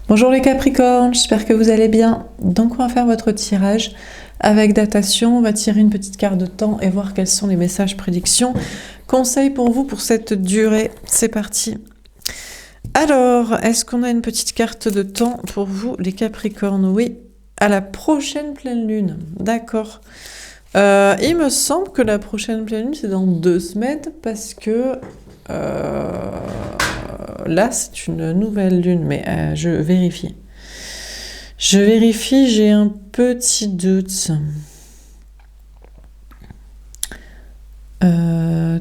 Bonjour les Capricornes, j'espère que vous allez bien. Donc on va faire votre tirage avec datation. On va tirer une petite carte de temps et voir quels sont les messages, prédictions, conseils pour vous pour cette durée. C'est parti. Alors, est-ce qu'on a une petite carte de temps pour vous les Capricornes? Oui, à la prochaine pleine lune. D'accord. Il me semble que la prochaine pleine lune c'est dans 2 semaines parce que... là, c'est une nouvelle lune, mais je vérifie. J'ai un petit doute. Je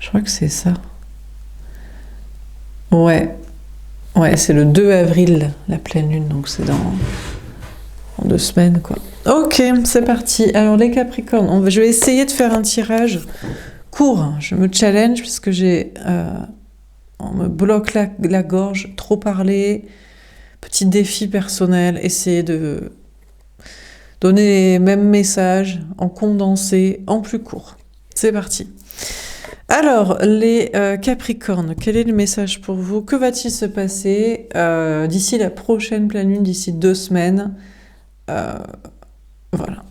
crois que c'est ça. Ouais, c'est le 2 avril, la pleine lune, donc c'est dans 2 semaines, quoi. Ok, c'est parti. Alors, les Capricornes, je vais essayer de faire un tirage court. Je me challenge parce que on me bloque la gorge, trop parler, petit défi personnel, essayer de donner les mêmes messages en condensé, en plus court. C'est parti. Alors, les Capricornes, quel est le message pour vous? Que va-t-il se passer d'ici la prochaine pleine lune, d'ici 2 semaines? Voilà.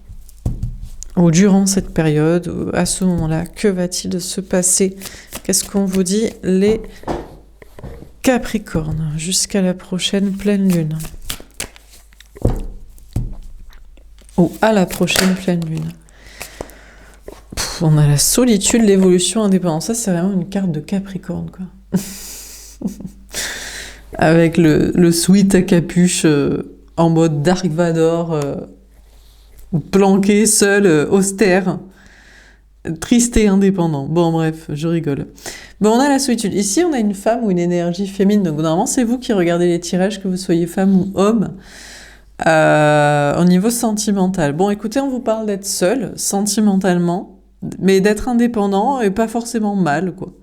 Ou durant cette période, ou à ce moment-là, que va-t-il se passer? Qu'est-ce qu'on vous dit, les Capricornes, jusqu'à la prochaine pleine lune? Ou à la prochaine pleine lune. On a la solitude, l'évolution, l'indépendance. Ça, c'est vraiment une carte de Capricorne, quoi. Avec le sweat à capuche en mode Dark Vador, planqué, seul, austère, triste et indépendant. Bon, bref, je rigole. Bon, on a la solitude. Ici, on a une femme ou une énergie féminine. Donc, normalement, c'est vous qui regardez les tirages, que vous soyez femme ou homme. Au niveau sentimental. Bon, écoutez, on vous parle d'être seul, sentimentalement, mais d'être indépendant et pas forcément mal, quoi. De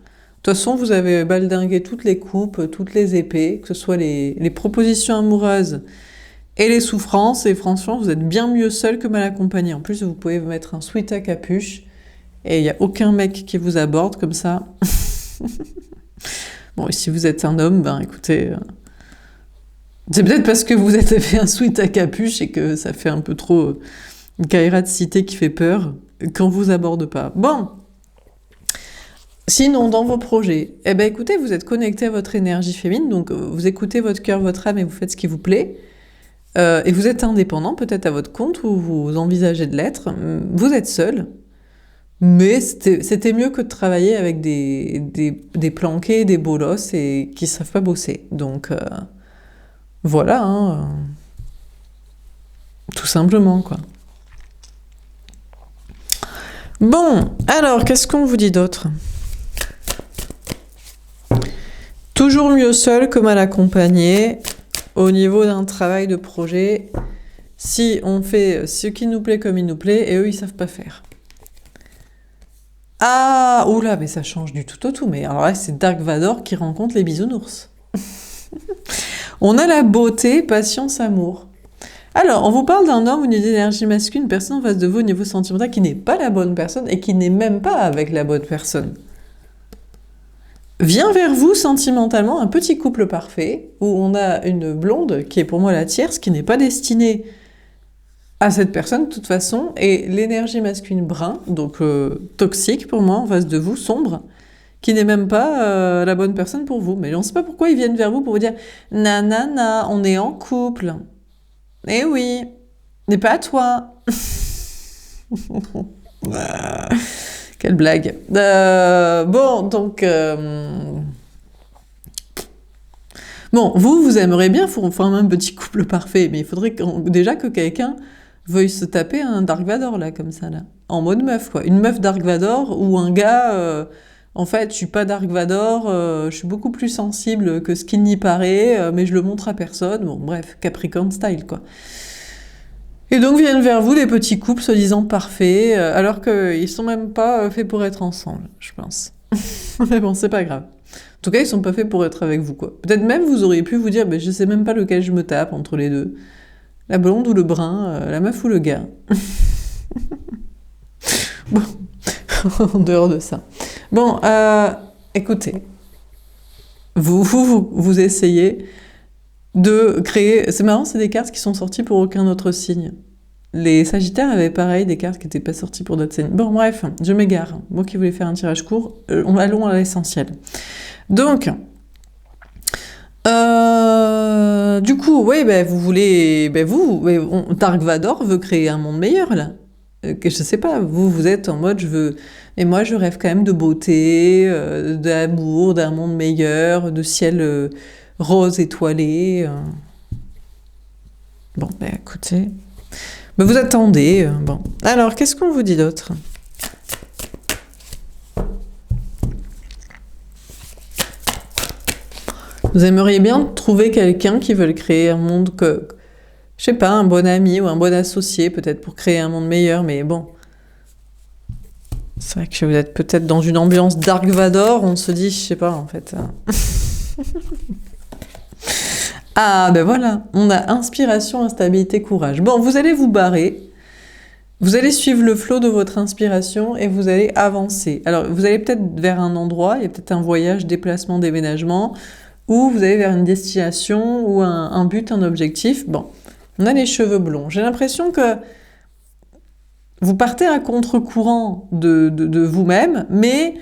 toute façon, vous avez baldingué toutes les coupes, toutes les épées, que ce soit les propositions amoureuses et les souffrances, et franchement, vous êtes bien mieux seul que mal accompagné. En plus, vous pouvez vous mettre un sweat à capuche, et il n'y a aucun mec qui vous aborde comme ça. Bon, et si vous êtes un homme, ben écoutez... c'est peut-être parce que vous avez fait un sweat à capuche et que ça fait un peu trop Kaira de cité qui fait peur qu'on vous aborde pas. Bon. Sinon, dans vos projets, eh ben écoutez, vous êtes connecté à votre énergie féminine, donc vous écoutez votre cœur, votre âme et vous faites ce qui vous plaît. Et vous êtes indépendant, peut-être à votre compte, ou vous envisagez de l'être. Vous êtes seul. Mais c'était mieux que de travailler avec des planqués, des bolosses et qui savent pas bosser. Donc... voilà, hein, tout simplement, quoi. Bon, alors, qu'est-ce qu'on vous dit d'autre? Toujours mieux seul que mal accompagné, au niveau d'un travail de projet, si on fait ce qui nous plaît comme il nous plaît, et eux, ils savent pas faire. Ah, oula, mais ça change du tout au tout, mais alors là, c'est Dark Vador qui rencontre les bisounours. On a la beauté, patience, amour. Alors, on vous parle d'un homme ou d'une énergie masculine, une personne en face de vous au niveau sentimental qui n'est pas la bonne personne et qui n'est même pas avec la bonne personne. Vient vers vous sentimentalement un petit couple parfait où on a une blonde qui est pour moi la tierce, qui n'est pas destinée à cette personne de toute façon, et l'énergie masculine brun, donc toxique pour moi en face de vous, sombre, qui n'est même pas la bonne personne pour vous. Mais on ne sait pas pourquoi ils viennent vers vous pour vous dire « Nanana, on est en couple. » Eh oui, mais pas toi. Quelle blague. Bon, donc... bon, vous aimeriez bien former un petit couple parfait, mais il faudrait déjà que quelqu'un veuille se taper un Dark Vador, là, comme ça, là. En mode meuf, quoi. Une meuf Dark Vador ou un gars... en fait, je suis pas Dark Vador, je suis beaucoup plus sensible que ce qu'il n'y paraît, mais je le montre à personne. Bon, bref, Capricorn style, quoi. Et donc viennent vers vous des petits couples soi-disant parfaits, alors qu'ils sont même pas faits pour être ensemble, je pense. Mais bon, c'est pas grave. En tout cas, ils sont pas faits pour être avec vous, quoi. Peut-être même vous auriez pu vous dire, ben, je sais même pas lequel je me tape entre les deux. La blonde ou le brun, la meuf ou le gars. Bon, en dehors de ça. Bon, écoutez, Vous essayez de créer... C'est marrant, c'est des cartes qui sont sorties pour aucun autre signe. Les Sagittaires avaient pareil, des cartes qui n'étaient pas sorties pour d'autres signes. Bon, bref, je m'égare. Moi qui voulais faire un tirage court, allons à l'essentiel. Donc, du coup, oui, vous voulez... Dark Vador veut créer un monde meilleur, là. Que je sais pas, vous êtes en mode, je veux... Et moi, je rêve quand même de beauté, d'amour, d'un monde meilleur, de ciel rose étoilé. Bon, écoutez... Mais vous attendez. Bon. Alors, qu'est-ce qu'on vous dit d'autre? Vous aimeriez bien trouver quelqu'un qui veut créer un monde que... Je sais pas, un bon ami ou un bon associé, peut-être pour créer un monde meilleur, mais bon. C'est vrai que vous êtes peut-être dans une ambiance Dark Vador, on se dit, je sais pas, en fait. Ah, ben voilà, on a inspiration, instabilité, courage. Bon, vous allez vous barrer, vous allez suivre le flot de votre inspiration et vous allez avancer. Alors, vous allez peut-être vers un endroit, il y a peut-être un voyage, déplacement, déménagement, ou vous allez vers une destination ou un but, un objectif. Bon, on a les cheveux blonds. J'ai l'impression que vous partez à contre-courant de vous-même, mais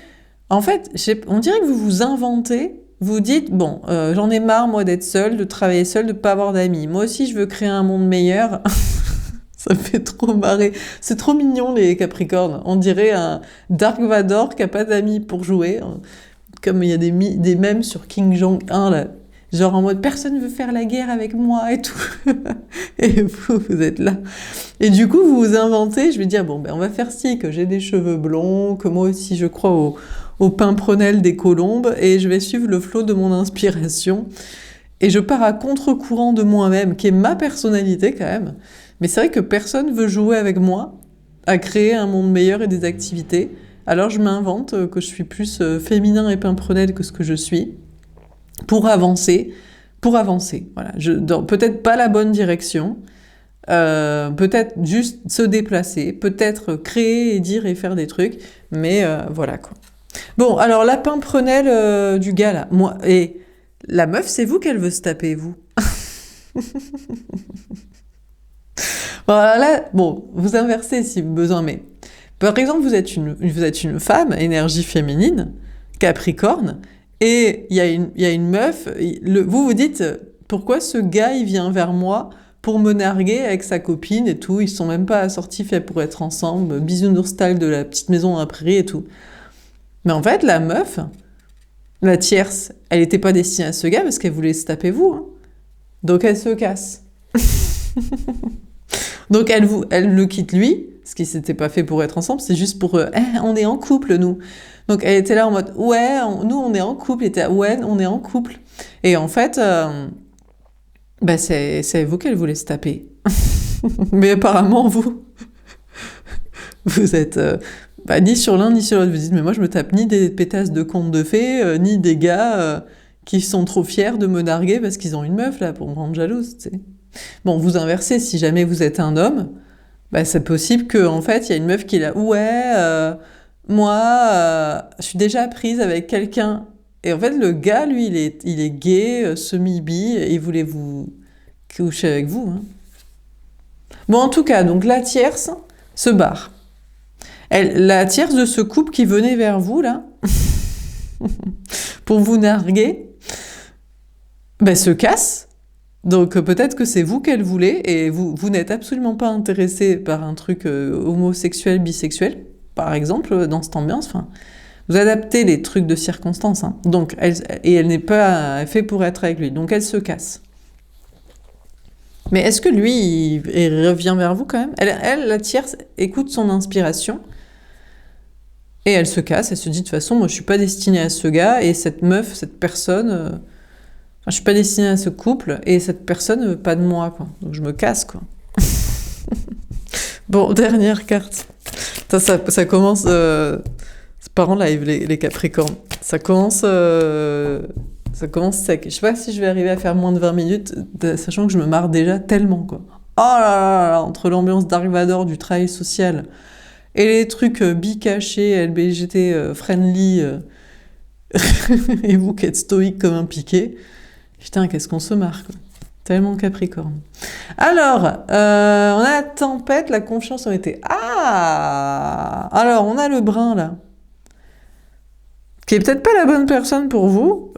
en fait, on dirait que vous vous inventez. Vous dites, bon, j'en ai marre, moi, d'être seule, de travailler seule, de pas avoir d'amis. Moi aussi, je veux créer un monde meilleur. Ça me fait trop marrer. C'est trop mignon, les Capricornes. On dirait un Dark Vador qui a pas d'amis pour jouer. Comme il y a des mèmes sur Kim Jong-un, là. Genre en mode, personne veut faire la guerre avec moi et tout. Et vous êtes là. Et du coup, vous vous inventez, je vais dire, bon, on va faire ci, que j'ai des cheveux blonds, que moi aussi, je crois au pimprenel des colombes, et je vais suivre le flot de mon inspiration. Et je pars à contre-courant de moi-même, qui est ma personnalité quand même. Mais c'est vrai que personne veut jouer avec moi à créer un monde meilleur et des activités. Alors je m'invente que je suis plus féminin et pimprenel que ce que je suis, pour avancer. Voilà. Dans peut-être pas la bonne direction, peut-être juste se déplacer, peut-être créer et dire et faire des trucs, mais voilà quoi. Bon, alors la pimprenelle du gars là, moi, et la meuf, c'est vous qu'elle veut se taper, vous. Voilà, là, bon, vous inversez si besoin, mais par exemple, vous êtes une femme, énergie féminine, Capricorne, et il y a une meuf, vous dites, pourquoi ce gars, il vient vers moi pour me narguer avec sa copine et tout, ils sont même pas assortis faits pour être ensemble, bisounours style de la petite maison dans la prairie et tout. Mais en fait, la meuf, la tierce, elle n'était pas destinée à ce gars parce qu'elle voulait se taper vous. Hein. Donc elle se casse. Donc elle le quitte lui, ce qui s'était pas fait pour être ensemble, c'est juste pour on est en couple nous. Donc elle était là en mode ouais, nous on est en couple, elle était là, ouais, on est en couple. Et en fait, c'est vous qu'elle voulait se taper. Mais apparemment vous êtes ni sur l'un ni sur l'autre. Vous dites mais moi je me tape ni des pétasses de contes de fées, ni des gars qui sont trop fiers de me narguer parce qu'ils ont une meuf là pour me rendre jalouse, tu sais. Bon, vous inversez, si jamais vous êtes un homme, c'est possible qu'en fait, il y a une meuf qui est là, ouais, moi, je suis déjà prise avec quelqu'un. Et en fait, le gars, lui, il est gay, semi-bi, et il voulait vous coucher avec vous. Hein. Bon, en tout cas, donc la tierce se barre. La tierce de ce couple qui venait vers vous, là, pour vous narguer, se casse. Donc peut-être que c'est vous qu'elle voulait et vous n'êtes absolument pas intéressé par un truc homosexuel, bisexuel, par exemple, dans cette ambiance. Enfin, vous adaptez les trucs de circonstance. Hein. Donc, elle n'est pas faite pour être avec lui. Donc elle se casse. Mais est-ce que lui, il revient vers vous quand même ? Elle, la tierce, écoute son inspiration et elle se casse. Elle se dit de toute façon, moi je suis pas destinée à ce gars et cette meuf, cette personne... je suis pas destinée à ce couple et cette personne ne veut pas de moi, quoi. Donc je me casse, quoi. Bon, dernière carte. Ça commence... c'est pas en live, les Capricornes. Ça commence sec. Je sais pas si je vais arriver à faire moins de 20 minutes, sachant que je me marre déjà tellement, quoi. Oh là là là, entre l'ambiance Dark Vador du travail social et les trucs bi-cachés, LBGT friendly... Et vous qui êtes stoïque comme un piquet, putain, qu'est-ce qu'on se marre, quoi. Tellement Capricorne. Alors, on a la tempête, la confiance en été. Ah! Alors, on a le brun, là, qui est peut-être pas la bonne personne pour vous,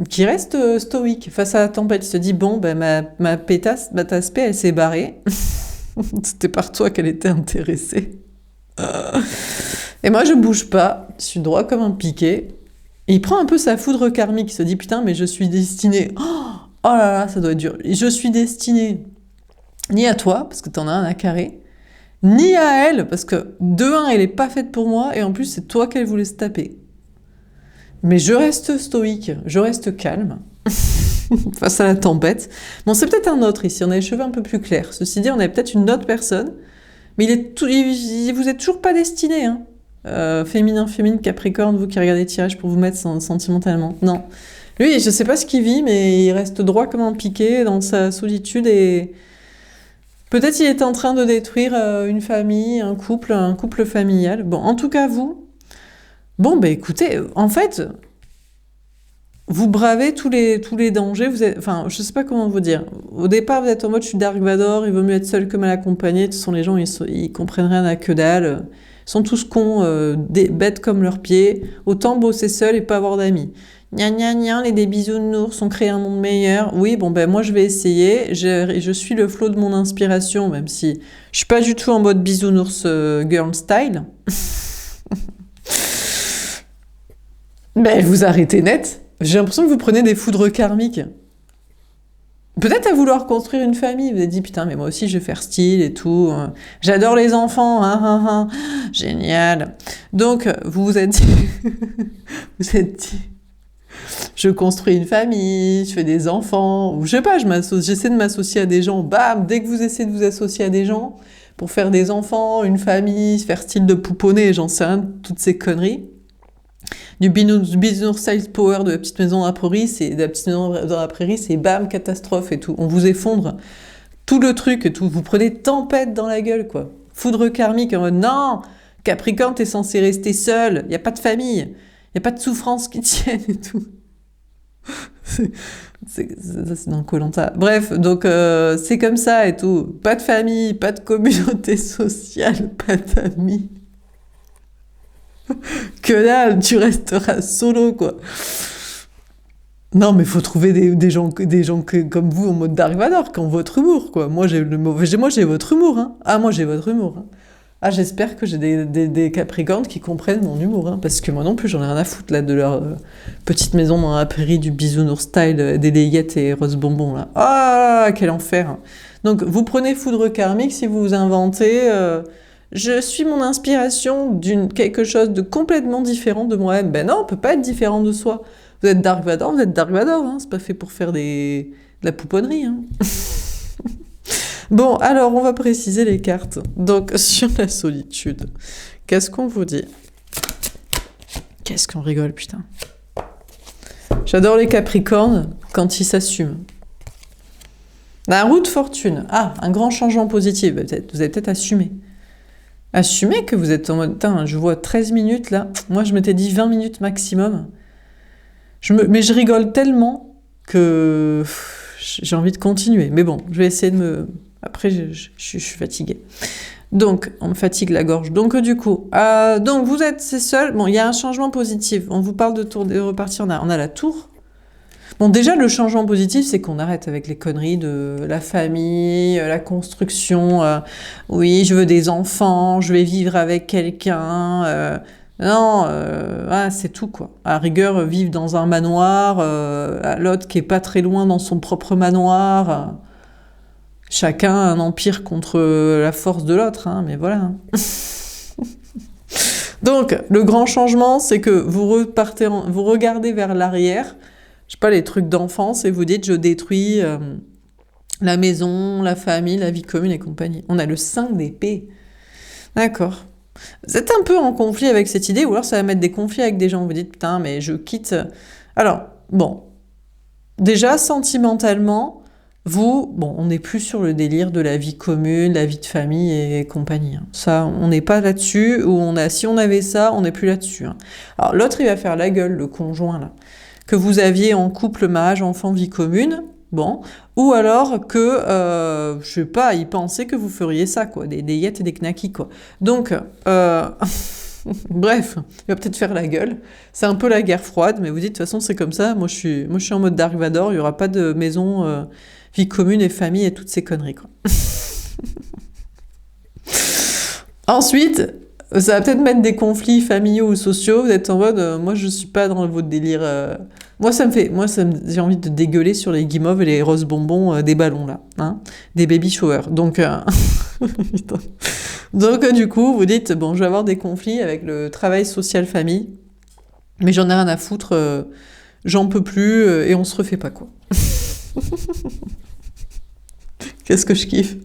qui reste stoïque face à la tempête. Il se dit, bon, ben, ma pétasse, ma tasse P, elle s'est barrée. C'était par toi qu'elle était intéressée. Et moi, je bouge pas. Je suis droit comme un piquet. Et il prend un peu sa foudre karmique. Il se dit, putain, mais je suis destiné. Oh là là, ça doit être dur. Je suis destiné ni à toi, parce que t'en as un à carré, ni à elle, parce que de un, elle est pas faite pour moi, et en plus, c'est toi qu'elle voulait se taper. Mais je reste stoïque, je reste calme face à la tempête. Bon, c'est peut-être un autre ici, on a les cheveux un peu plus clairs. Ceci dit, on a peut-être une autre personne, mais vous êtes toujours pas destiné, hein. Féminin, Capricorne, vous qui regardez le tirage pour vous mettre sentimentalement. Non. Lui, je sais pas ce qu'il vit, mais il reste droit comme un piquet dans sa solitude et peut-être il est en train de détruire une famille, un couple familial. Bon, en tout cas, vous, bon, bah écoutez, en fait, vous bravez tous les dangers. Enfin, je sais pas comment vous dire. Au départ, vous êtes en mode, je suis Dark Vador, il vaut mieux être seul que mal accompagné. De toute façon, les gens, ils comprennent rien à que dalle. Ils sont tous cons, bêtes comme leurs pieds. Autant bosser seul et pas avoir d'amis. Gna gna gna, les des bisounours ont créé un monde meilleur. Oui, bon, ben moi, je vais essayer. Je suis le flot de mon inspiration, même si je suis pas du tout en mode bisounours girl style. Ben, vous arrêtez net. J'ai l'impression que vous prenez des foudres karmiques. Peut-être à vouloir construire une famille. Vous avez dit, putain, mais moi aussi, je vais faire style et tout. J'adore les enfants. Hein, hein, hein. Génial. Donc, vous vous êtes dit... vous êtes dit... Je construis une famille, je fais des enfants, ou je sais pas, j'essaie de m'associer à des gens. Bam, dès que vous essayez de vous associer à des gens pour faire des enfants, une famille, faire style de pouponner, j'en sais rien, toutes ces conneries. Du bisounours style power de la petite maison dans la prairie, c'est bam, catastrophe et tout. On vous effondre tout le truc et tout. Vous prenez tempête dans la gueule, quoi. Foudre karmique en mode non, Capricorne, t'es censé rester seul, y a pas de famille, y a pas de souffrance qui tienne et tout. C'est dans Koh-Lanta. Bref, donc c'est comme ça et tout. Pas de famille, pas de communauté sociale, pas d'amis. Que dalle, tu resteras solo, quoi. Non, mais faut trouver des gens comme vous en mode Dark Vador, qui ont votre humour, quoi. Moi, j'ai votre humour, hein. Ah, moi, j'ai votre humour, hein. Ah, j'espère que j'ai des Capricornes qui comprennent mon humour, hein, parce que moi non plus, j'en ai rien à foutre, là, de leur petite maison dans la prairie, du bisounours style, des layette et rose bonbon, là. Ah, quel enfer, hein. Donc, vous prenez foudre karmique si vous vous inventez... je suis mon inspiration quelque chose de complètement différent de moi-même. Ben non, on peut pas être différent de soi. Vous êtes Dark Vador, hein. C'est pas fait pour faire de la pouponnerie, hein. Bon, alors on va préciser les cartes. Donc, sur la solitude, qu'est-ce qu'on vous dit? Qu'est-ce qu'on rigole, putain. J'adore les Capricornes quand ils s'assument. La roue de fortune. Ah, un grand changement positif. Vous avez peut-être assumé. Assumez que vous êtes en mode... Putain, je vois 13 minutes, là. Moi, je m'étais dit 20 minutes maximum. Mais je rigole tellement que j'ai envie de continuer. Mais bon, je vais essayer de me... Après, je suis fatiguée. Donc, on me fatigue la gorge. Donc, du coup, donc vous êtes seul. Bon, il y a un changement positif. On vous parle de repartir. On a la tour. Bon, déjà, le changement positif, c'est qu'on arrête avec les conneries de la famille, la construction. Oui, je veux des enfants, je vais vivre avec quelqu'un. Non, c'est tout, quoi. À rigueur, vivre dans un manoir, l'autre qui est pas très loin dans son propre manoir. Chacun un empire contre la force de l'autre, hein, mais voilà. Donc, le grand changement, c'est que vous regardez vers l'arrière, je sais pas, les trucs d'enfance, et vous dites, je détruis la maison, la famille, la vie commune et compagnie. On a le 5 d'épée. D'accord. Vous êtes un peu en conflit avec cette idée, ou alors ça va mettre des conflits avec des gens. Vous dites, putain, mais je quitte... Alors, bon, déjà, sentimentalement, Vous, bon, on n'est plus sur le délire de la vie commune, la vie de famille et compagnie, hein. Ça, on n'est pas là-dessus, ou si on avait ça, on n'est plus là-dessus, hein. Alors, l'autre, il va faire la gueule, le conjoint, là. Que vous aviez en couple, mariage, enfant, vie commune, bon. Ou alors que, je sais pas, il pensait que vous feriez ça, quoi. Des yettes et des knackis, quoi. Donc, bref, il va peut-être faire la gueule. C'est un peu la guerre froide, mais vous dites, de toute façon, c'est comme ça. Moi, je suis en mode Dark Vador. Il n'y aura pas de maison, vie commune et famille et toutes ces conneries, quoi. Ensuite, ça va peut-être mettre des conflits familiaux ou sociaux. Vous êtes en mode, moi, je suis pas dans votre délire. Moi, j'ai envie de dégueuler sur les guimauves et les roses bonbons des ballons, là, hein, des baby showers. Donc, putain. Donc, du coup, vous dites, bon, je vais avoir des conflits avec le travail social famille, mais j'en ai rien à foutre, j'en peux plus, et on se refait pas, quoi. Qu'est-ce que je kiffe.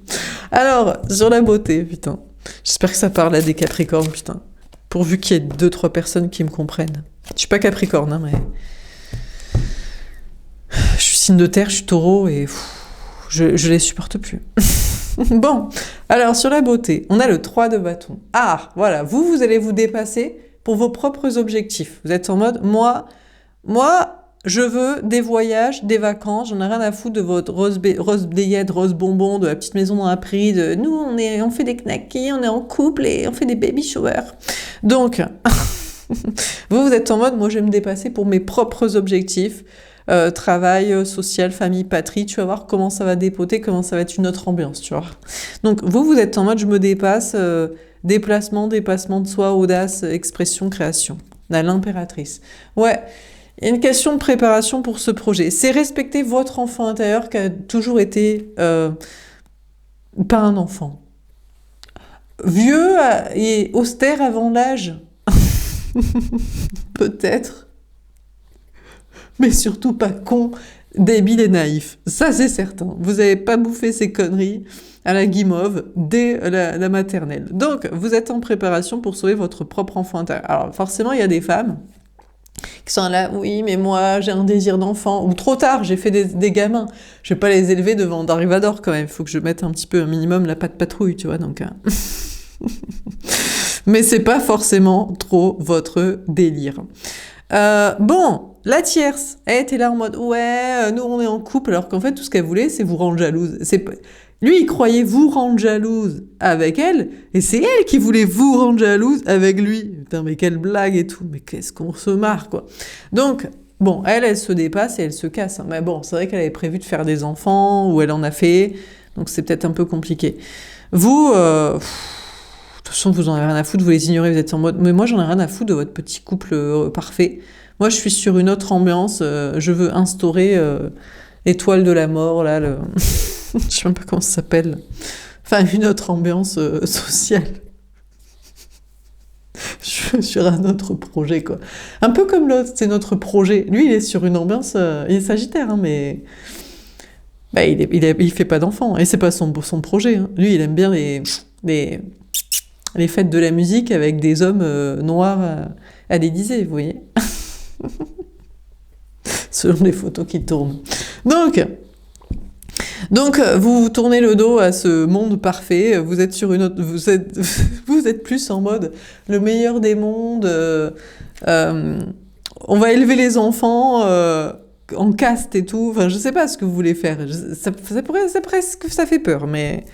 Alors, sur la beauté, putain. J'espère que ça parle à des Capricornes, putain. Pourvu qu'il y ait 2-3 personnes qui me comprennent. Je suis pas Capricorne, hein, mais... Je suis signe de terre, je suis taureau, et je les supporte plus. Bon, alors sur la beauté, on a le 3 de bâton. Ah, voilà, vous allez vous dépasser pour vos propres objectifs. Vous êtes en mode, moi, je veux des voyages, des vacances, j'en ai rien à foutre de votre rose blayette, rose bonbon, de la petite maison dans la prairie, de nous, on fait des knackis, on est en couple et on fait des baby showers. Donc, vous êtes en mode, moi, je vais me dépasser pour mes propres objectifs. Travail, social, famille, patrie, tu vas voir comment ça va dépoter, comment ça va être une autre ambiance, tu vois. Donc vous êtes en mode je me dépasse, déplacement de soi, audace, expression, création. On a l'impératrice. Ouais, il y a une question de préparation pour ce projet. C'est respecter votre enfant intérieur qui a toujours été pas un enfant. Vieux et austère avant l'âge. Peut-être. Mais surtout pas con, débile et naïf. Ça, c'est certain. Vous n'avez pas bouffé ces conneries à la guimauve dès la maternelle. Donc, vous êtes en préparation pour sauver votre propre enfant intérieur. Alors, forcément, il y a des femmes qui sont là, oui, mais moi, j'ai un désir d'enfant. Ou trop tard, j'ai fait des gamins. Je vais pas les élever devant Dark Vador, quand même. Il faut que je mette un petit peu, un minimum, la patte patrouille, tu vois, donc... Mais c'est pas forcément trop votre délire. Bon... La tierce, elle était là en mode « Ouais, nous on est en couple », alors qu'en fait tout ce qu'elle voulait c'est vous rendre jalouse. Lui il croyait vous rendre jalouse avec elle, et c'est elle qui voulait vous rendre jalouse avec lui. Putain mais quelle blague et tout, mais qu'est-ce qu'on se marre quoi. Donc, bon, elle se dépasse et elle se casse. Mais bon, c'est vrai qu'elle avait prévu de faire des enfants, ou elle en a fait, donc c'est peut-être un peu compliqué. Vous, de toute façon vous en avez rien à foutre, vous les ignorez, vous êtes en mode « Mais moi j'en ai rien à foutre de votre petit couple parfait ». Moi, je suis sur une autre ambiance. Je veux instaurer l'étoile de la mort, là. Je sais même pas comment ça s'appelle. Enfin, une autre ambiance sociale. Je suis sur un autre projet, quoi. Un peu comme l'autre, c'est notre projet. Lui, il est sur une ambiance... il est sagittaire, hein, mais... Bah, il fait pas d'enfants. Et c'est pas son projet. Hein. Lui, il aime bien les fêtes de la musique avec des hommes noirs à l'Élysée, vous voyez. Selon les photos qui tournent. Donc, vous tournez le dos à ce monde parfait. Vous êtes sur une autre, vous êtes plus en mode le meilleur des mondes. On va élever les enfants en caste et tout. Enfin, je sais pas ce que vous voulez faire. Ça fait peur, mais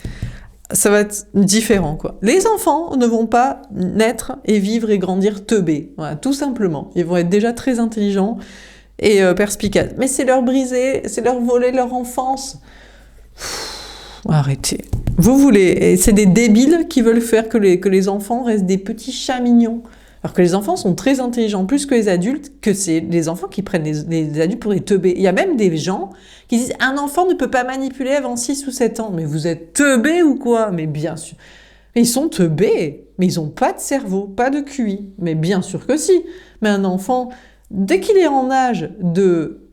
ça va être différent, quoi. Les enfants ne vont pas naître et vivre et grandir teubés. Voilà, tout simplement. Ils vont être déjà très intelligents et perspicaces. Mais c'est leur briser, c'est leur voler leur enfance. Arrêtez. Vous voulez... C'est des débiles qui veulent faire que les enfants restent des petits chats mignons. Alors que les enfants sont très intelligents, plus que les adultes, que c'est les enfants qui prennent les adultes pour des teubés. Il y a même des gens qui disent « Un enfant ne peut pas manipuler avant 6 ou 7 ans. » Mais vous êtes teubés ou quoi? Mais bien sûr. Mais ils sont teubés. Mais ils n'ont pas de cerveau, pas de QI. Mais bien sûr que si. Mais un enfant, dès qu'il est en âge de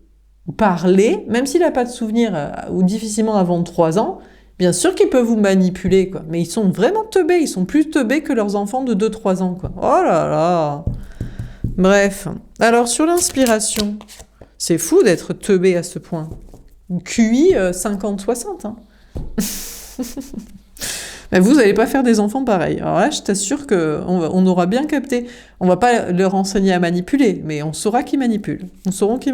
parler, même s'il n'a pas de souvenir ou difficilement avant 3 ans, bien sûr qu'ils peuvent vous manipuler, quoi. Mais ils sont vraiment teubés. Ils sont plus teubés que leurs enfants de 2-3 ans, quoi. Oh là là. Bref. Alors, sur l'inspiration, c'est fou d'être teubé à ce point. QI 50-60. Hein. Mais vous n'allez pas faire des enfants pareils. Alors là, je t'assure qu'on aura bien capté. On va pas leur enseigner à manipuler, mais on saura qui manipule. On saura qui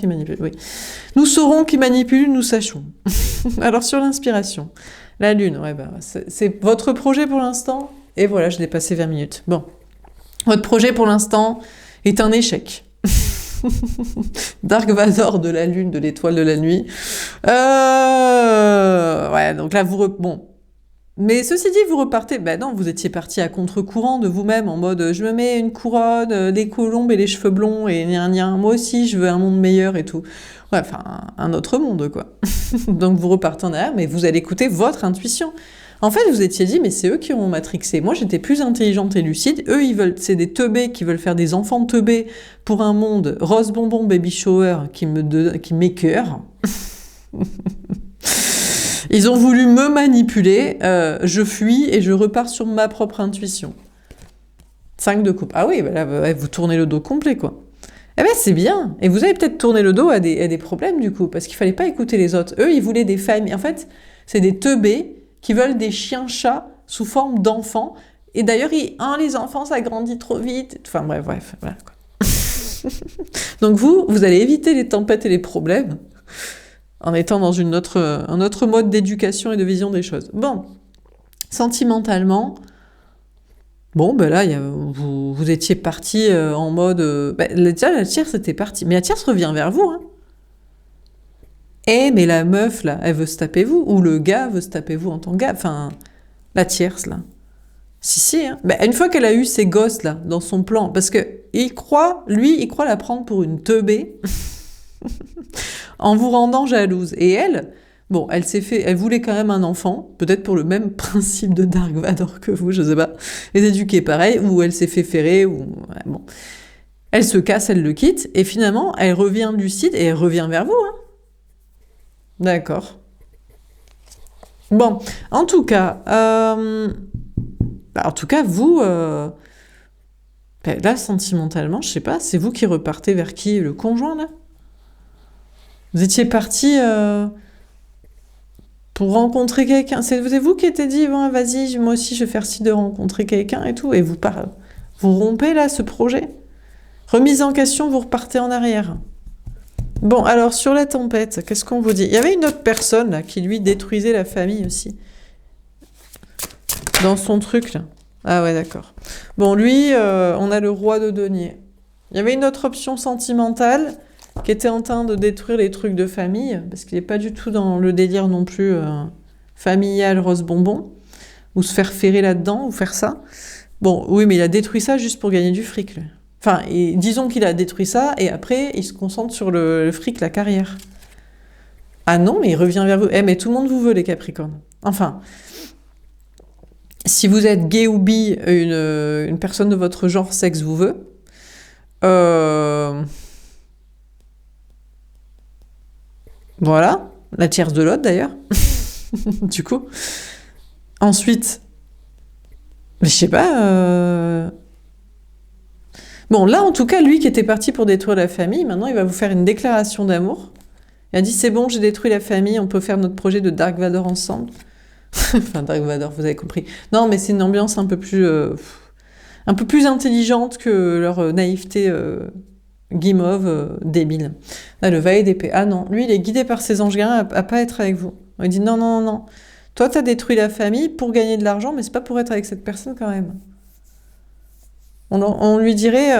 manipule, oui. Nous saurons qui manipule, nous sachons. Alors sur l'inspiration, la Lune, ouais, bah, c'est votre projet pour l'instant. Et voilà, je l'ai passé 20 minutes. Bon, votre projet pour l'instant est un échec. Dark Vador de la Lune, de l'étoile de la nuit. Ouais, donc là, bon. Mais ceci dit, vous repartez... Ben non, vous étiez parti à contre-courant de vous-même, en mode, je me mets une couronne, des colombes et les cheveux blonds, et moi aussi, je veux un monde meilleur et tout. Ouais, enfin, un autre monde, quoi. Donc vous repartez en arrière, mais vous allez écouter votre intuition. En fait, vous étiez dit, mais c'est eux qui ont matrixé. Moi, j'étais plus intelligente et lucide. Eux, c'est des teubés qui veulent faire des enfants teubés pour un monde rose bonbon baby shower qui m'écœure. Ils ont voulu me manipuler. Je fuis et je repars sur ma propre intuition. 5 de coupe. Ah oui, bah là, vous tournez le dos complet, quoi. Eh ben, c'est bien. Et vous avez peut-être tourné le dos à des problèmes, du coup, parce qu'il fallait pas écouter les autres. Eux, ils voulaient des familles. En fait, c'est des teubés qui veulent des chiens-chats sous forme d'enfants. Et d'ailleurs, les enfants, ça grandit trop vite. Enfin bref, voilà quoi. Donc vous allez éviter les tempêtes et les problèmes en étant dans un autre mode d'éducation et de vision des choses. Bon, sentimentalement, bon, ben là, vous étiez parti en mode... déjà, la tierce était partie. Mais la tierce revient vers vous, hein. Mais la meuf, là, elle veut se taper vous, ou le gars veut se taper vous en tant que gars, enfin, la tierce, là. Si, hein. Une fois qu'elle a eu ses gosses, là, dans son plan, parce que il croit la prendre pour une teubée, en vous rendant jalouse. Et elle, bon, elle voulait quand même un enfant, peut-être pour le même principe de Dark Vador que vous, je sais pas, les éduquer pareil, ou elle s'est fait ferrer, ou... Ouais, bon. Elle se casse, elle le quitte, et finalement, elle revient lucide, et elle revient vers vous, hein. D'accord. Bon, en tout cas, vous, là, sentimentalement, je sais pas, c'est vous qui repartez vers qui? Le conjoint, là? Vous étiez parti pour rencontrer quelqu'un. C'est vous qui étiez dit, bon, vas-y, moi aussi, je vais faire ci de rencontrer quelqu'un et tout, et vous rompez, là, ce projet? Remise en question, vous repartez en arrière. Bon, alors, sur la tempête, qu'est-ce qu'on vous dit? Il y avait une autre personne, là, qui, lui, détruisait la famille aussi. Dans son truc, là. Ah ouais, d'accord. Bon, lui, on a le roi de denier. Il y avait une autre option sentimentale qui était en train de détruire les trucs de famille, parce qu'il n'est pas du tout dans le délire non plus familial rose bonbon, ou se faire ferrer là-dedans, ou faire ça. Bon, oui, mais il a détruit ça juste pour gagner du fric, lui. Enfin, disons qu'il a détruit ça, et après, il se concentre sur le fric, la carrière. Ah non, mais il revient vers vous. Mais tout le monde vous veut, les Capricornes. Enfin, si vous êtes gay ou bi, une personne de votre genre sexe vous veut. Voilà, la tierce de l'autre, d'ailleurs. Du coup. Ensuite, je sais pas... Bon, là, en tout cas, lui qui était parti pour détruire la famille, maintenant, il va vous faire une déclaration d'amour. Il a dit, c'est bon, j'ai détruit la famille, on peut faire notre projet de Dark Vador ensemble. Enfin, Dark Vador, vous avez compris. Non, mais c'est une ambiance un peu plus intelligente que leur naïveté guimauve débile. Là, le valet d'épée. Ah non, lui, il est guidé par ses anges gardiens à pas être avec vous. Il dit, non, non, non. Toi, t'as détruit la famille pour gagner de l'argent, mais c'est pas pour être avec cette personne quand même. On lui dirait,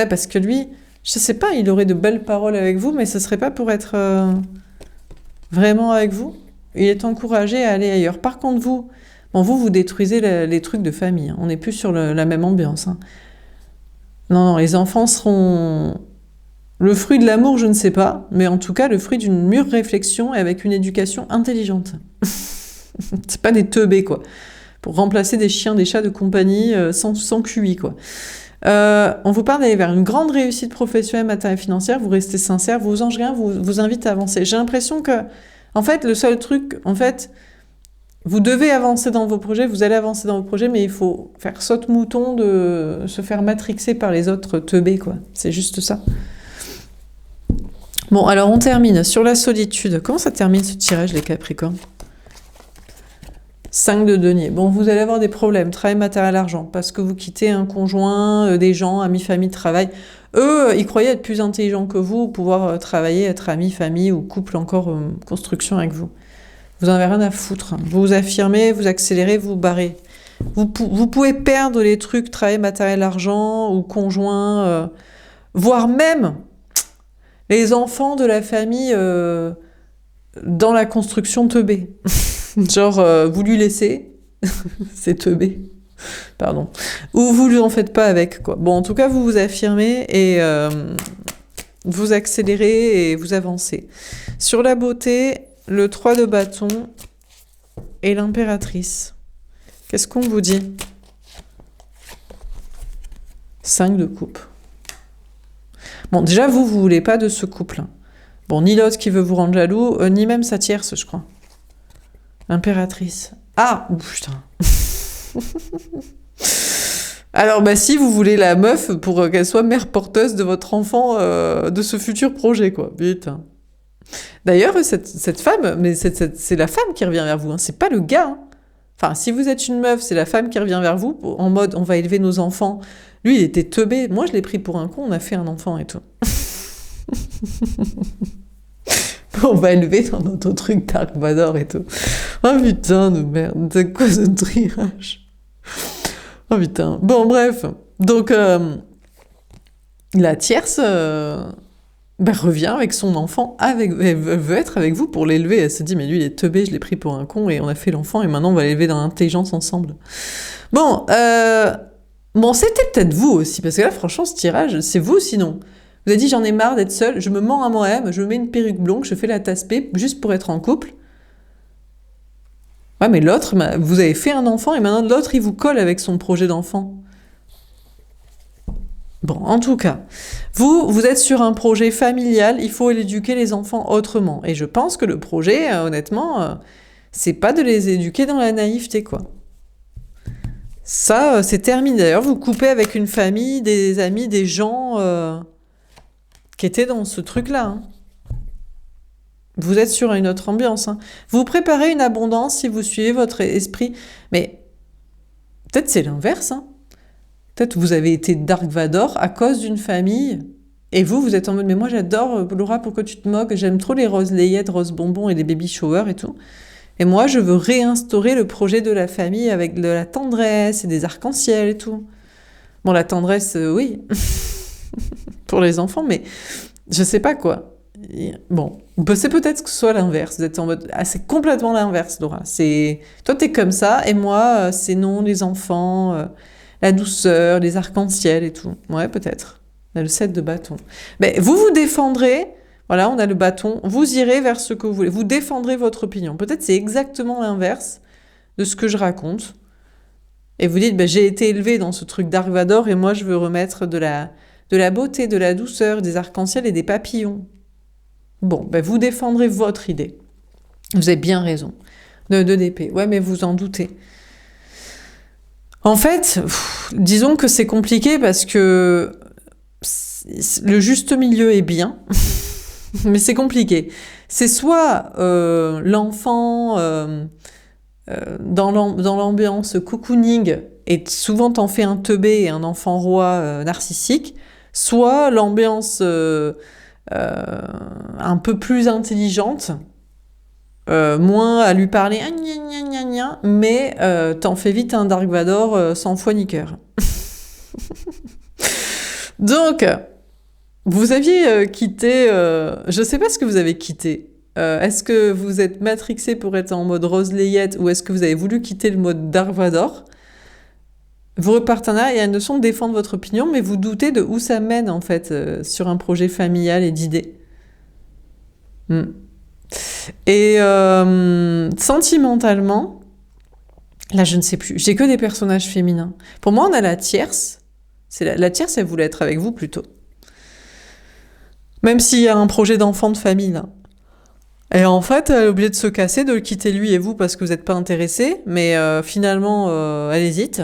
parce que lui, je sais pas, il aurait de belles paroles avec vous, mais ce serait pas pour être vraiment avec vous. Il est encouragé à aller ailleurs. Par contre, vous détruisez les trucs de famille. Hein. On n'est plus sur la même ambiance. Hein. Non, les enfants seront le fruit de l'amour, je ne sais pas, mais en tout cas, le fruit d'une mûre réflexion et avec une éducation intelligente. C'est pas des teubés, quoi. Pour remplacer des chiens, des chats de compagnie sans QI, quoi. On vous parle d'aller vers une grande réussite professionnelle, matérielle et financière, vous restez sincère, vos anges gardiens vous invitent à avancer. J'ai l'impression que, en fait, le seul truc, vous devez avancer dans vos projets, vous allez avancer dans vos projets, mais il faut faire saute-mouton de se faire matrixer par les autres teubés, quoi. C'est juste ça. Bon, alors on termine sur la solitude. Comment ça termine ce tirage, les Capricornes? 5 de denier. Bon, vous allez avoir des problèmes, travail, matériel, argent, parce que vous quittez un conjoint, des gens, amis, famille, travail. Eux, ils croyaient être plus intelligents que vous, pouvoir travailler, être amis, famille ou couple encore construction avec vous. Vous en avez rien à foutre. Vous vous affirmez, vous accélérez, vous barrez. Vous pouvez perdre les trucs, travail, matériel, argent ou conjoint, voire même les enfants de la famille dans la construction teubée. Genre, vous lui laissez, c'est teubé, pardon, ou vous lui en faites pas avec, quoi. Bon, en tout cas, vous vous affirmez et vous accélérez et vous avancez. Sur la beauté, le 3 de bâton et l'impératrice. Qu'est-ce qu'on vous dit? 5 de coupe. Bon, déjà, vous voulez pas de ce couple. Bon, ni l'autre qui veut vous rendre jaloux, ni même sa tierce, je crois. Impératrice. Ah, putain. Alors, bah si, vous voulez la meuf pour qu'elle soit mère porteuse de votre enfant, de ce futur projet, quoi. Putain. D'ailleurs, cette femme, mais c'est la femme qui revient vers vous, hein, c'est pas le gars. Hein. Enfin, si vous êtes une meuf, c'est la femme qui revient vers vous, en mode, on va élever nos enfants. Lui, il était teubé. Moi, je l'ai pris pour un con, on a fait un enfant et tout. On va élever dans notre truc Dark Vador et tout. Oh putain de merde, c'est quoi ce triage? Oh putain. Bon, bref. Donc, la tierce revient avec son enfant, elle veut être avec vous pour l'élever. Elle se dit, mais lui, il est teubé, je l'ai pris pour un con et on a fait l'enfant et maintenant on va l'élever dans l'intelligence ensemble. Bon, c'était peut-être vous aussi, parce que là, franchement, ce tirage, c'est vous sinon. Vous avez dit, j'en ai marre d'être seule, je me mens à moi-même, je me mets une perruque blonde, je fais la tasse-paix juste pour être en couple. Ouais, mais l'autre, vous avez fait un enfant et maintenant l'autre, il vous colle avec son projet d'enfant. Bon, en tout cas, vous êtes sur un projet familial, il faut éduquer les enfants autrement. Et je pense que le projet, honnêtement, c'est pas de les éduquer dans la naïveté, quoi. Ça, c'est terminé. D'ailleurs, vous coupez avec une famille, des amis, des gens qui étaient dans ce truc-là. Hein. Vous êtes sur une autre ambiance. Hein. Vous préparez une abondance si vous suivez votre esprit. Mais peut-être c'est l'inverse. Hein. Peut-être vous avez été Dark Vador à cause d'une famille. Et vous êtes en mode, mais moi j'adore, Laura, pourquoi tu te moques? J'aime trop les roses layettes, roses bonbons et les baby showers et tout. Et moi, je veux réinstaurer le projet de la famille avec de la tendresse et des arcs-en-ciel et tout. Bon, la tendresse, oui, pour les enfants, mais je sais pas quoi. Bon, c'est peut-être que ce soit l'inverse. Vous êtes en mode, ah, c'est complètement l'inverse, Laura. Toi, t'es comme ça, et moi, c'est non, les enfants, la douceur, les arcs-en-ciel et tout. Ouais, peut-être. On a le 7 de bâton. Mais vous vous défendrez. Voilà, on a le bâton. Vous irez vers ce que vous voulez. Vous défendrez votre opinion. Peut-être c'est exactement l'inverse de ce que je raconte. Et vous dites, j'ai été élevée dans ce truc Dark Vador et moi, je veux remettre de la beauté, de la douceur, des arcs-en-ciel et des papillons. Bon, vous défendrez votre idée. Vous avez bien raison. De d'épée. Ouais, mais vous en doutez. En fait, disons que c'est compliqué parce que le juste milieu est bien. Mais c'est compliqué. C'est soit l'enfant dans l'ambiance cocooning et souvent t'en fais un teubé et un enfant roi narcissique, soit l'ambiance un peu plus intelligente, moins à lui parler gna gna gna gna, mais t'en fais vite un Dark Vador sans foi ni cœur. Donc... Vous aviez quitté... je sais pas ce que vous avez quitté. Est-ce que vous êtes matrixé pour être en mode rose layette ou est-ce que vous avez voulu quitter le mode Dark Vador? Vous repartez là, il y a une notion de défendre votre opinion, mais vous doutez de où ça mène, en fait, sur un projet familial et d'idées. Et sentimentalement, là, je ne sais plus. J'ai que des personnages féminins. Pour moi, on a la tierce. La tierce, elle voulait être avec vous, plutôt. Même s'il y a un projet d'enfant de famille, là. Et en fait, elle est obligée de se casser, de le quitter lui et vous parce que vous n'êtes pas intéressés, mais finalement, elle hésite.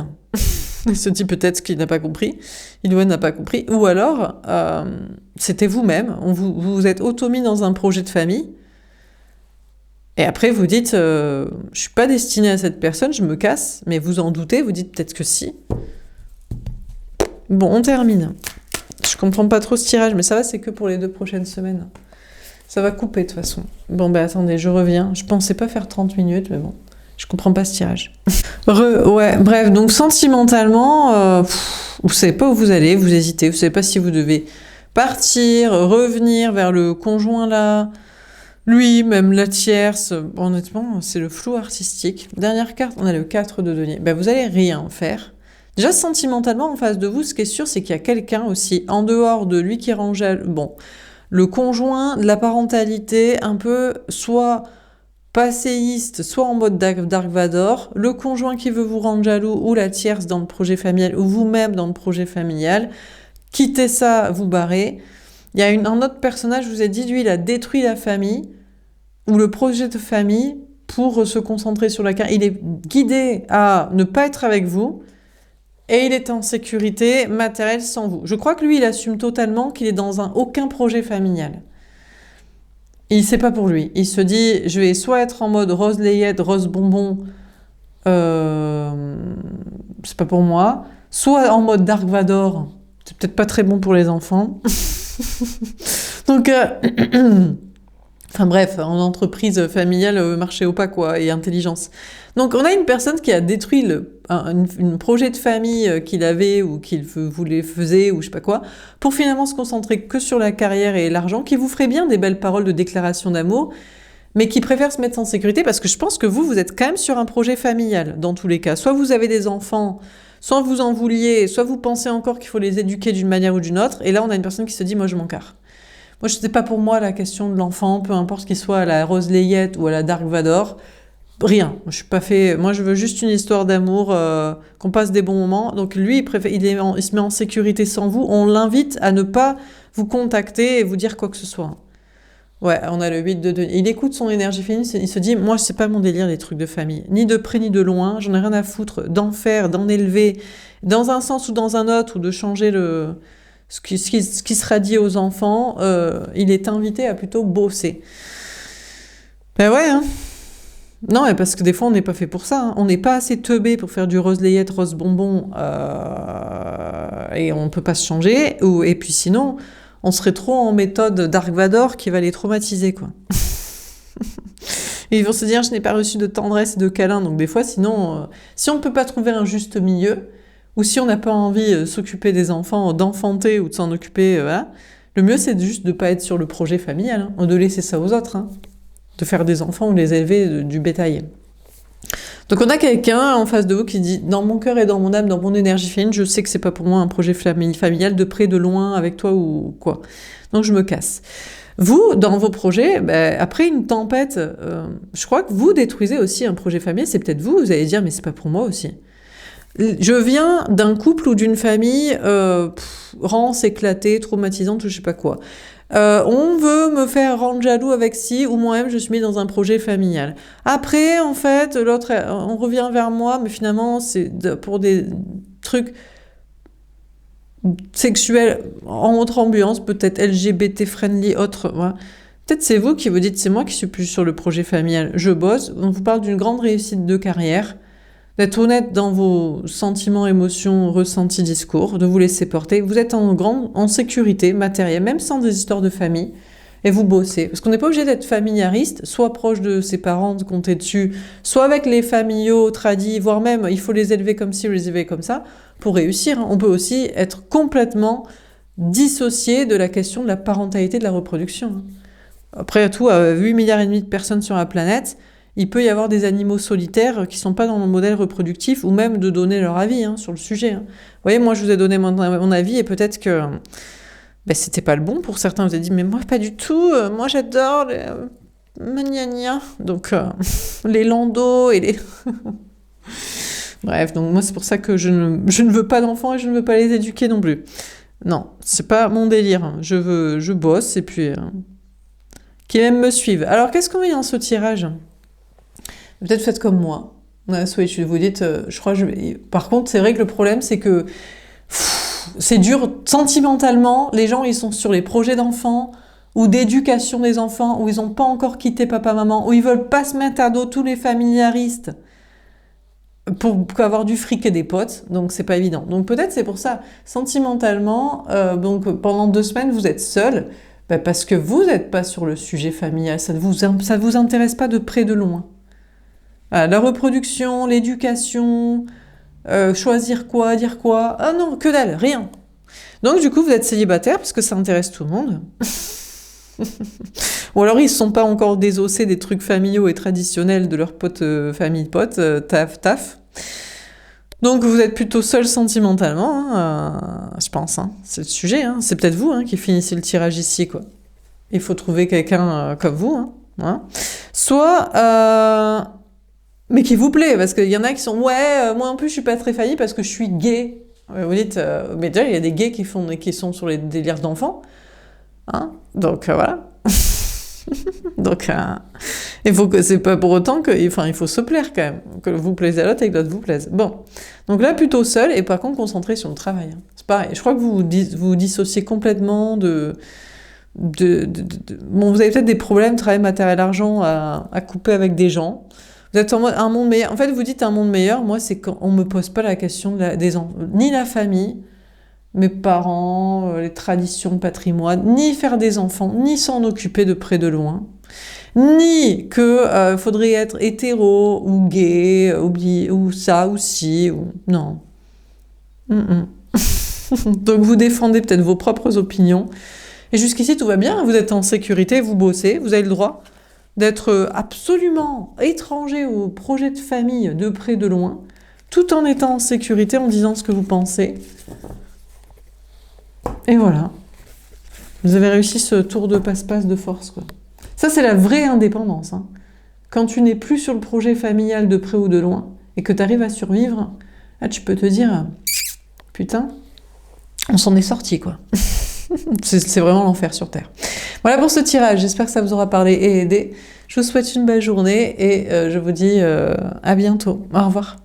Il se dit peut-être qu'il n'a pas compris, il ou elle n'a pas compris, ou alors c'était vous-même, vous vous êtes auto-mis dans un projet de famille, et après vous dites je suis pas destiné à cette personne, je me casse, mais vous en doutez, vous dites peut-être que si. Bon, on termine. Je comprends pas trop ce tirage, mais ça va, c'est que pour les 2 prochaines semaines. Ça va couper de toute façon. Bon, bah attendez, je reviens. Je pensais pas faire 30 minutes, mais bon, je comprends pas ce tirage. Ouais, bref, donc sentimentalement, vous savez pas où vous allez, vous hésitez, vous savez pas si vous devez partir, revenir vers le conjoint là, lui, même la tierce. Honnêtement, c'est le flou artistique. Dernière carte, on a le 4 de denier. Ben, vous allez rien faire. Déjà, sentimentalement, en face de vous, ce qui est sûr, c'est qu'il y a quelqu'un aussi, en dehors de lui qui range bon, le conjoint, de la parentalité, un peu soit passéiste, soit en mode Dark Vador, le conjoint qui veut vous rendre jaloux, ou la tierce dans le projet familial, ou vous-même dans le projet familial. Quittez ça, vous barrez. Il y a un autre personnage, je vous ai dit, lui, il a détruit la famille, ou le projet de famille, pour se concentrer sur la carrière. Il est guidé à ne pas être avec vous, et il est en sécurité matérielle sans vous. Je crois que lui, il assume totalement qu'il est dans aucun projet familial. C'est pas pour lui. Il se dit, je vais soit être en mode rose layette, rose bonbon, c'est pas pour moi, soit en mode Dark Vador, c'est peut-être pas très bon pour les enfants. Donc, enfin bref, en entreprise familiale, marché au pas quoi, et intelligence. Donc on a une personne qui a détruit un projet de famille qu'il avait ou qu'il faisait ou je sais pas quoi, pour finalement se concentrer que sur la carrière et l'argent, qui vous ferait bien des belles paroles de déclaration d'amour, mais qui préfère se mettre en sécurité parce que je pense que vous êtes quand même sur un projet familial dans tous les cas. Soit vous avez des enfants, soit vous en vouliez, soit vous pensez encore qu'il faut les éduquer d'une manière ou d'une autre, et là on a une personne qui se dit moi je m'en carre. Moi, je sais pas pour moi la question de l'enfant, peu importe qu'il soit à la Rose Layette ou à la Dark Vador, rien. Je suis pas fait. Moi, je veux juste une histoire d'amour, qu'on passe des bons moments. Donc lui, il se met en sécurité sans vous. On l'invite à ne pas vous contacter et vous dire quoi que ce soit. Ouais, on a le 8 de denier. Il écoute son énergie féminine, il se dit, moi, c'est pas mon délire, les trucs de famille. Ni de près, ni de loin. J'en ai rien à foutre d'en faire, d'en élever, dans un sens ou dans un autre, ou de changer ce qui sera dit aux enfants. Il est invité à plutôt bosser. Ben ouais, hein. Non, mais parce que des fois, on n'est pas fait pour ça. Hein. On n'est pas assez teubé pour faire du rose layette, rose bonbon, et on peut pas se changer. Et puis sinon, on serait trop en méthode Dark Vador qui va les traumatiser, quoi. Et ils vont se dire, je n'ai pas reçu de tendresse et de câlin. Donc des fois, sinon, si on ne peut pas trouver un juste milieu, ou si on n'a pas envie de s'occuper des enfants, d'enfanter ou de s'en occuper, voilà, le mieux, c'est juste de ne pas être sur le projet familial, hein, ou de laisser ça aux autres, hein, de faire des enfants ou les élever du bétail. Donc on a quelqu'un en face de vous qui dit, dans mon cœur et dans mon âme, dans mon énergie féminine, je sais que c'est pas pour moi un projet familial, de près, de loin, avec toi ou quoi. Donc je me casse. Vous, dans vos projets, après une tempête, je crois que vous détruisez aussi un projet familial. C'est peut-être vous, vous allez dire, mais c'est pas pour moi aussi. Je viens d'un couple ou d'une famille rance, éclatée, traumatisante ou je sais pas quoi. On veut me faire rendre jaloux avec ci, ou moi-même je suis mis dans un projet familial. Après, en fait, l'autre, on revient vers moi, mais finalement, c'est pour des trucs sexuels en autre ambiance, peut-être LGBT friendly, autre. Ouais. Peut-être c'est vous qui vous dites, c'est moi qui suis plus sur le projet familial. Je bosse, on vous parle d'une grande réussite de carrière, d'être honnête dans vos sentiments, émotions, ressentis, discours, de vous laisser porter. Vous êtes en sécurité matérielle, même sans des histoires de famille, et vous bossez. Parce qu'on n'est pas obligé d'être familiariste, soit proche de ses parents, de compter dessus, soit avec les familiaux tradis, voire même il faut les élever comme ci ou les élever comme ça, pour réussir. On peut aussi être complètement dissocié de la question de la parentalité, de la reproduction. Après tout, 8,5 milliards de personnes sur la planète, il peut y avoir des animaux solitaires qui ne sont pas dans le modèle reproductif, ou même de donner leur avis sur le sujet. Vous voyez, moi je vous ai donné mon avis, et peut-être que c'était pas le bon pour certains. Vous avez dit, mais moi pas du tout, moi j'adore les gna. Donc les landos et les... Bref, donc moi c'est pour ça que je ne veux pas d'enfants et je ne veux pas les éduquer non plus. Non, c'est pas mon délire. Je bosse et puis... qu'ils même me suivent. Alors qu'est-ce qu'on met dans ce tirage ? Peut-être faites comme moi. Ouais, Switch, vous dites, je crois que Par contre, c'est vrai que le problème, c'est que c'est dur sentimentalement. Les gens, ils sont sur les projets d'enfants ou d'éducation des enfants, où ils n'ont pas encore quitté papa-maman, où ils veulent pas se mettre à dos tous les familiaristes pour avoir du fric et des potes, donc c'est pas évident. Donc peut-être c'est pour ça, sentimentalement, donc pendant 2 semaines, vous êtes seul, parce que vous n'êtes pas sur le sujet familial, ça vous intéresse pas de près de loin. Voilà, la reproduction, l'éducation, choisir quoi, dire quoi, ah non, que dalle, rien. Donc du coup, vous êtes célibataire, parce que ça intéresse tout le monde. Ou alors ils ne sont pas encore désossés des trucs familiaux et traditionnels de leurs potes, famille potes, taf. Donc vous êtes plutôt seul sentimentalement, hein, je pense. Hein. C'est le sujet, hein. C'est peut-être vous qui finissez le tirage ici, quoi. Il faut trouver quelqu'un comme vous, hein. Soit, mais qui vous plaît, parce qu'il y en a qui sont, moi en plus je suis pas très faillie parce que je suis gay. Vous dites, mais déjà il y a des gays qui sont sur les délires d'enfants, hein. Donc voilà. Donc, il faut que c'est pas pour autant que, enfin, il faut se plaire quand même, que vous plaisez à l'autre et que l'autre vous plaise. Bon, donc là plutôt seul et par contre concentré sur le travail. C'est pareil. Je crois que vous dissociez complètement Bon, vous avez peut-être des problèmes, travail, matériel, argent à couper avec des gens. Vous êtes en mode un monde meilleur. En fait, vous dites un monde meilleur. Moi, c'est quand on me pose pas la question des enfants, ni la famille, mes parents, les traditions, le patrimoine, ni faire des enfants, ni s'en occuper de près de loin, ni que faudrait être hétéro ou gay, ou ça ou ci, ou... Non. Donc vous défendez peut-être vos propres opinions, et jusqu'ici tout va bien, vous êtes en sécurité, vous bossez, vous avez le droit d'être absolument étranger au projet de famille de près de loin, tout en étant en sécurité, en disant ce que vous pensez. Et voilà. Vous avez réussi ce tour de passe-passe de force, quoi. Ça, c'est la vraie indépendance. Hein. Quand tu n'es plus sur le projet familial de près ou de loin, et que tu arrives à survivre, là, tu peux te dire, putain, on s'en est sorti, quoi. C'est vraiment l'enfer sur Terre. Voilà pour ce tirage. J'espère que ça vous aura parlé et aidé. Je vous souhaite une belle journée et je vous dis à bientôt. Au revoir.